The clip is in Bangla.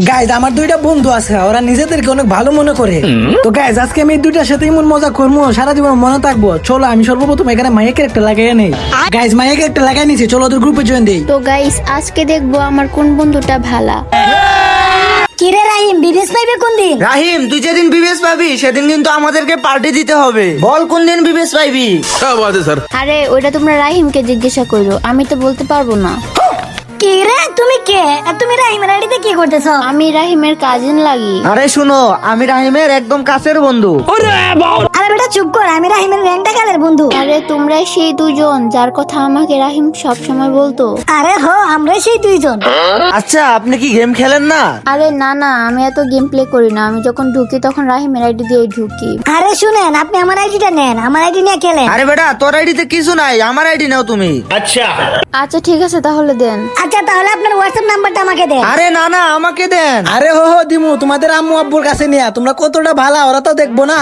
গাইজ আমার দুইটা বন্ধু আছে, ওরা নিজেদেরকে অনেক ভালো মনে করে। তো গাইজ আজকে আমি এই দুইটার সাথে এমন মজা করবো সারা জীবন মনে থাকবো। চলো আমি সর্বপ্রথম এখানে মাইয়া ক্যারেক্টার লাগাই নেই। গাইজ মাইয়া ক্যারেক্টার লাগাই নিছি, চলো ওদের গ্রুপে জয়েন দেই। তো গাইস আজকে দেখবো আমার কোন বন্ধুটা ভালা। কিরে রাহিম, বিবেশ পাইবে কোন দিন? রাহিম, তুই যেদিন বিবেশ পাবি সেদিন কিন্তু আমাদেরকে পার্টি দিতে হবে। বল কোন দিন বিবেশ পাইবি? क्या बात है सर। আরে ওইটা তোমরা রাহিমকে জিজ্ঞাসা করো, আমি তো বলতে পারবো না। কি রে, তুমি কে? আর তুমি রাহিমের আইডিতে কি করতেছো? আমি রাহিমের কাজিন লাগি। আরে শুনো, আমি রাহিমের একদম কাছের বন্ধু। আরে বেটা চুপ কর, আমি রাহিমের র্যাংটা কালের বন্ধু। আরে তোমরাই সেই দুজন যার কথা আমাকে রাহিম সব সময় বলতো। আরে হো, আমরাই সেই দুইজন। আচ্ছা, আপনি কি গেম খেলেন না? আরে না না, আমি এত গেম প্লে করি না, আমি যখন ঢুকি তখন রাহিমের আইডি দিয়ে ঢুকি। আরে শুনেন, আপনি আমার আইডিটা নেন, আমার আইডি নিয়ে খেলেন। আরে বেটা, তোর আইডিতে কিছু নাই, আমার আইডি নাও তুমি। আচ্ছা ঠিক আছে তাহলে দেন। আচ্ছা তাহলে আপনার হোয়াটসঅ্যাপ নাম্বারটা আমাকে দেন। আরে না না, আমাকে দেন। আরে হো দিমু, তোমাদের আম্মু আব্বুর কাছে নিয়া তোমরা কতটা ভালো ওরা তো দেখবো না।